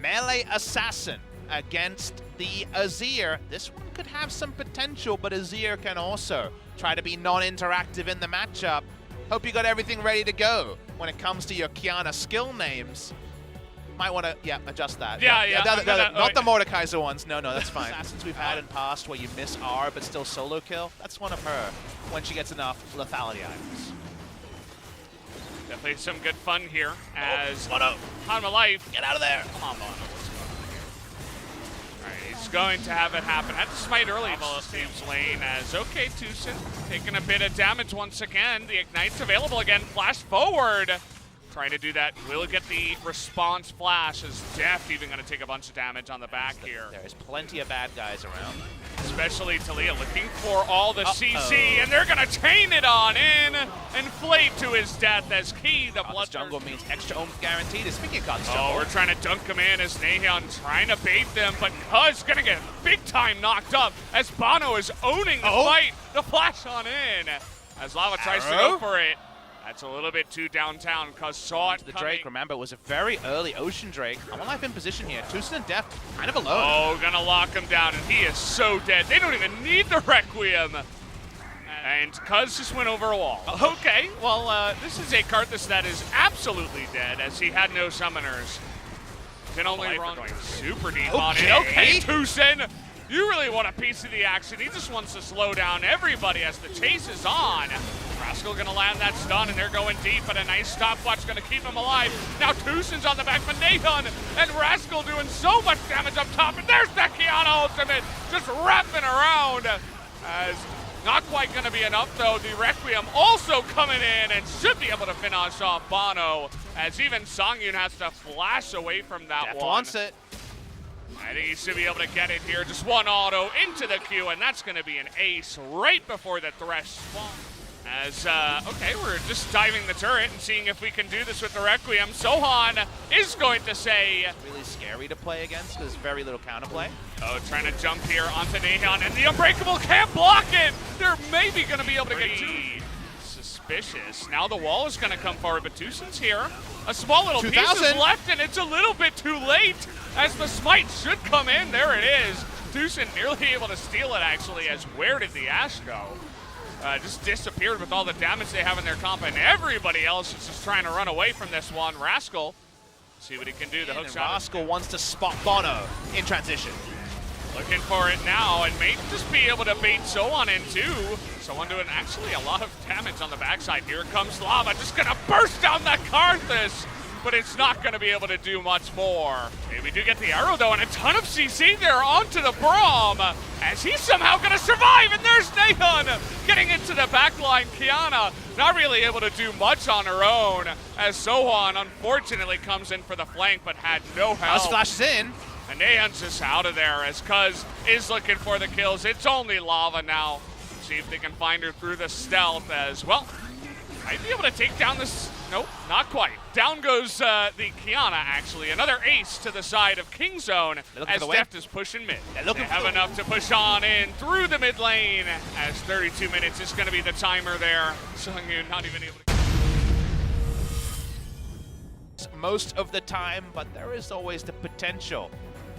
Melee Assassin against the Azir. This one could have some potential, but Azir can also try to be non-interactive in the matchup. Hope you got everything ready to go when it comes to your Qiyana skill names. Might want to, adjust that. Not the Mordekaiser ones. No, that's fine. Assassins we've had in past where you miss R but still solo kill. That's one of her when she gets enough lethality items. Definitely some good fun here as Bono, Hanma Life. get out of there. Come on, Bono. What's going on here? All right, he's going to have it happen. Had to smite early in Steve's lane as OK Tucson taking a bit of damage once again. The Ignite's available again. Flash forward. Trying to do that. Will get the response flash as Deft even going to take a bunch of damage on the back here. There's plenty of bad guys around. Especially Talia looking for all the CC, and they're going to chain it on in. Inflate to his death as Key, the blood jungle means extra oomph guaranteed. Speaking of God's jungle. Oh, we're trying to dunk him in as Naehan trying to bait them, but Cuz going to get big time knocked up as Bono is owning the fight. The flash on in as Lava tries to go for it. That's a little bit too downtown. Cuz saw it the Drake, remember, was a very early Ocean Drake. Hanma Life in position here. Tucson and Deft kind of alone. Oh, gonna lock him down, and he is so dead. They don't even need the Requiem. And Cuz just went over a wall. Okay, well, this is a Karthus that is absolutely dead, as he had no summoners. Can only run going super deep on it. Okay, Tucson, you really want a piece of the action. He just wants to slow down everybody as the chase is on. Rascal gonna land that stun, and they're going deep, but a nice stopwatch gonna keep him alive. Now Tucson's on the back for Nathan, and Rascal doing so much damage up top, and there's that Qiyana ultimate just wrapping around. As not quite gonna be enough though, the Requiem also coming in and should be able to finish off Bono, as even Songyun has to flash away from that Deft one. wants it. I think he should be able to get it here. Just one auto into the Q, and that's gonna be an ace right before the Thresh spawns. As, okay, we're just diving the turret and seeing if we can do this with the Requiem. Sohan is going to say... Really scary to play against because very little counterplay. Oh, trying to jump here onto Naehan, and the Unbreakable can't block it! They're maybe going to be able to get two. Suspicious. Now the wall is going to come forward, but Tucson's here. A small little piece is left, and it's a little bit too late as the smite should come in. There it is. Tucson nearly able to steal it, actually, as where did the Ashe go? Just disappeared with all the damage they have in their comp, and everybody else is just trying to run away from this one. Rascal, see what he can do. The hook shot. Rascal wants to spot Bono in transition. Looking for it now, and may just be able to bait Sohan in too. Sohan doing actually a lot of damage on the backside. Here comes Lava, just gonna burst down that Karthus, but it's not gonna be able to do much more. Okay, we do get the arrow though, and a ton of CC there onto the Braum, as he's somehow gonna survive, and there's Naehan getting into the backline. Qiyana not really able to do much on her own, as Sohan unfortunately comes in for the flank, but had no help. Flashes in. And Naehan's just out of there as Cuz is looking for the kills. It's only Lava now. See if they can find her through the stealth as well. Might be able to take down this. Nope, not quite. Down goes the Qiyana, actually. Another ace to the side of Kingzone as Deft is pushing mid. They have enough to push on in through the mid lane as 32 minutes is going to be the timer there. Songyun not even able to... Most of the time, but there is always the potential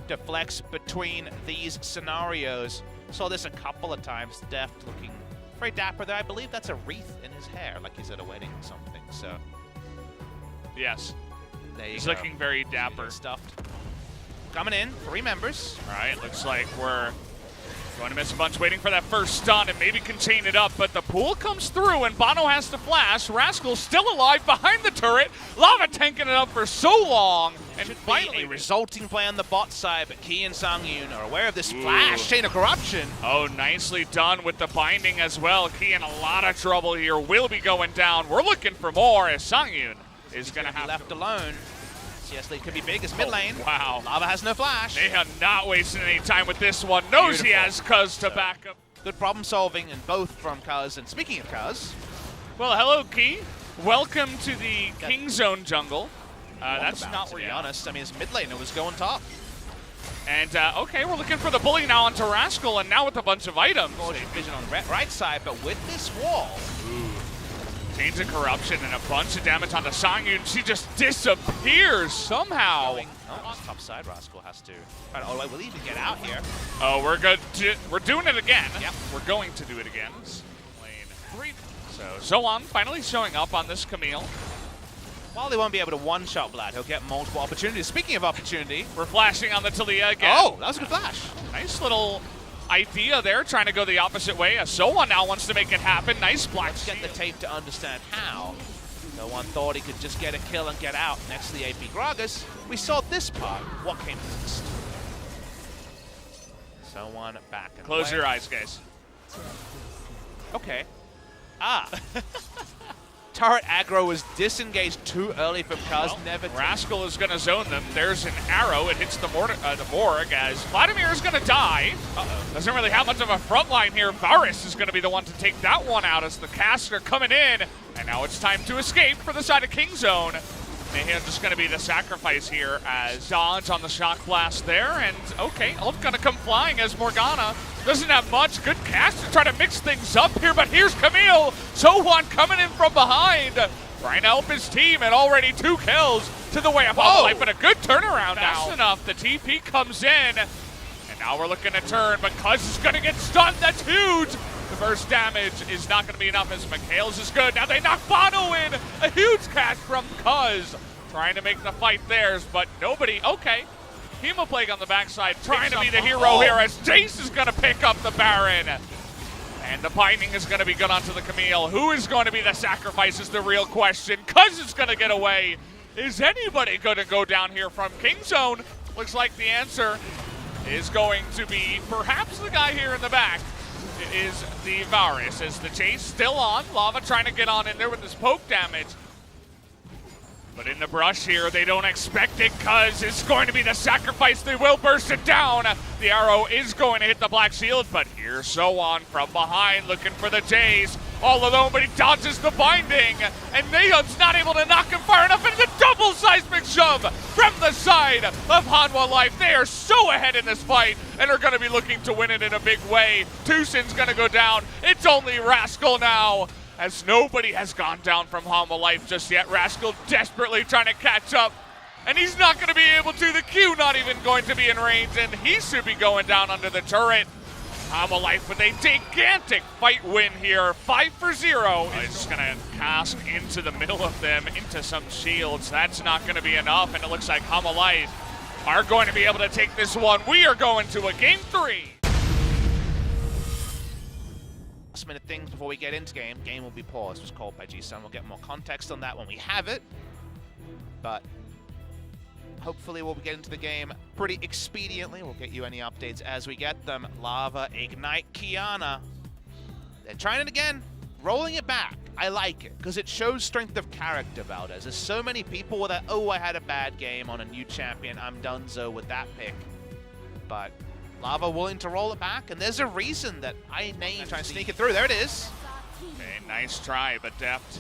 to flex between these scenarios. Saw this a couple of times. Deft looking very dapper there. I believe that's a wreath in his hair, like he's at a wedding or something. So yes, there you he's go. Looking very dapper. Stuffed. Coming in, 3 members. All right, looks like we're going to miss a bunch, waiting for that first stun, and maybe can chain it up, but the pool comes through, and Bono has to flash. Rascal still alive behind the turret. Lava tanking it up for so long, and finally a resulting play on the bot side, but Key and Songyun are aware of this flash chain of corruption. Oh, nicely done with the binding as well. Key in a lot of trouble here, will be going down. We're looking for more as Songyun is going to have left alone. Yes, they could be big as mid lane. Wow. Lava has no flash. They have not wasted any time with this one. Knows he has Cuz to back up. Good problem solving, and both from Cuz. And speaking of Cuz, well, hello, Key. Welcome to the Kingzone jungle. That's not to be honest. I mean, his mid laner was going top. And, okay, we're looking for the bully now onto Rascal, and now with a bunch of items. Vision on the right side, but with this wall. Chains of corruption and a bunch of damage onto Songyun. She just disappears somehow. Oh, top side, Rascal has to. Oh, will he even get out here? Oh, we're good. We're doing it again. Yep. We're going to do it again. Lane 3. So Zoan finally showing up on this Camille. While they won't be able to one-shot Vlad, he'll get multiple opportunities. Speaking of opportunity, we're flashing on the Talia again. Oh, that was a good flash. Nice little idea there, trying to go the opposite way. Zoan now wants to make it happen. Nice black. Let's get the tape to understand how. No one thought he could just get a kill and get out next to the AP Gragas. We saw this part. What came next? Someone back and close your eyes, guys. Okay. Ah. Turret aggro was disengaged too early from Cuz. Well, never. Rascal is going to zone them. There's an arrow. It hits the Morg as Vladimir is going to die. Doesn't really have much of a front line here. Varus is going to be the one to take that one out as the caster coming in. And now it's time to escape for the side of King Zone. Mayhem just going to be the sacrifice here as dodge on the shock blast there. And okay, ult going to come flying as Morgana doesn't have much. Good cast to try to mix things up here, but here's Camille. Zoan coming in from behind. Trying to help his team, and already 2 kills to the way of Life, but a good turnaround now. Fast enough, the TP comes in, and now we're looking to turn, but Cuz is going to get stunned. That's huge. The burst damage is not going to be enough as McHale's is good. Now they knock Bono in. A huge catch from Cuz. Trying to make the fight theirs, but nobody. Okay. Hemoplague on the backside, trying to be the hero here as Jace is going to pick up the Baron. And the binding is going to be good onto the Camille. Who is going to be the sacrifice is the real question. Cuz is going to get away. Is anybody going to go down here from King Zone? Looks like the answer is going to be perhaps the guy here in the back. It is the Varus as the chase still on. Lava trying to get on in there with his poke damage. But in the brush here, they don't expect it. Cuz it's going to be the sacrifice. They will burst it down. The arrow is going to hit the black shield, but here's Zoan from behind looking for the Jays. All alone, but he dodges the binding. And Nahum's not able to knock him far enough into the double seismic shove from the side of Hanwha Life. They are so ahead in this fight and are going to be looking to win it in a big way. Tusin's going to go down. It's only Rascal now, as nobody has gone down from Hanwha Life just yet. Rascal desperately trying to catch up, and he's not going to be able to. The Q not even going to be in range, and he should be going down under the turret. Hanwha Life with a gigantic fight win here, 5-0. He's just going to cast into the middle of them, into some shields. That's not going to be enough, and it looks like Hanwha Life are going to be able to take this one. We are going to a game 3. Last minute things before we get into game. Game will be paused, was called by G-Sun. We'll get more context on that when we have it. But hopefully we'll get into the game pretty expediently. We'll get you any updates as we get them. Lava, Ignite, Qiyana. They're trying it again, rolling it back. I like it, because it shows strength of character, Valdez. There's so many people that, oh, I had a bad game on a new champion. I'm donezo with that pick. But Lava willing to roll it back, and there's a reason that I named trying to sneak it through. There it is. Okay, nice try, but Deft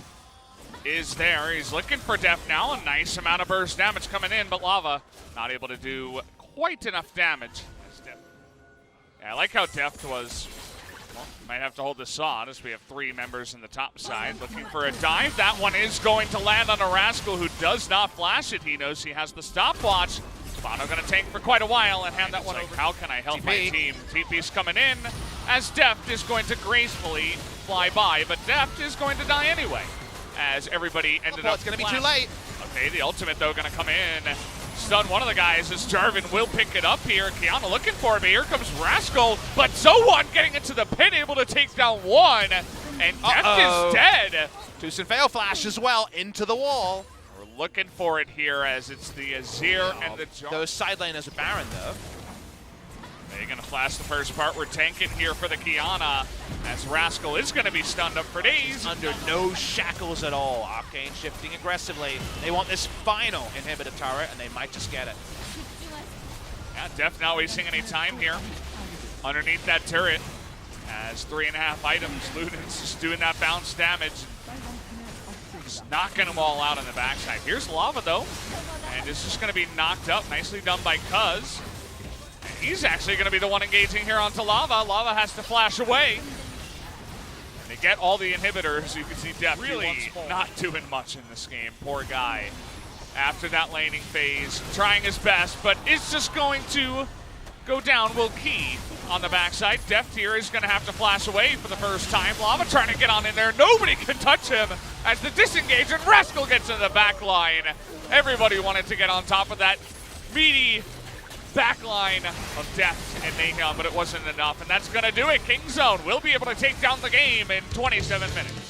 is there. He's looking for Deft now. A nice amount of burst damage coming in, but Lava not able to do quite enough damage. Yeah, I like how Deft was. Well, might have to hold the saw as we have 3 members in the top side looking for a dive. That one is going to land on a Rascal who does not flash it. He knows he has the stopwatch. Bono gonna tank for quite a while and hand that one over. How can I help my team? TP's coming in as Deft is going to gracefully fly by, but Deft is going to die anyway as everybody ended up. It's gonna be too late. Okay, the ultimate though gonna come in. Stun one of the guys as Jarvan will pick it up here. Qiyana looking for him, but here comes Rascal, but Zoan getting into the pit, able to take down one, and Deft is dead. Tusin fail flash as well into the wall. Looking for it here as it's the Azir and the Jar. Those side laners are Baron though. They're going to flash the first part. We're tanking here for the Qiyana as Rascal is going to be stunned up for days. Under no shackles at all. Arcane shifting aggressively. They want this final inhibitor turret and they might just get it. Yeah, Def not wasting any time here underneath that turret as 3.5 items. Luden's just doing that bounce damage. Just knocking them all out on the backside. Here's Lava though, and it's just going to be knocked up. Nicely done by Cuz. And he's actually going to be the one engaging here onto Lava. Lava has to flash away. And they get all the inhibitors. You can see Def really not doing much in this game. Poor guy. after that laning phase, trying his best, but it's just going to go down. Will Key on the backside. Deft here is going to have to flash away for the first time. Lava trying to get on in there. Nobody can touch him as the disengage, and Rascal gets in the back line. Everybody wanted to get on top of that meaty back line of Deft and Mayhem, but it wasn't enough, and that's going to do it. Kingzone will be able to take down the game in 27 minutes.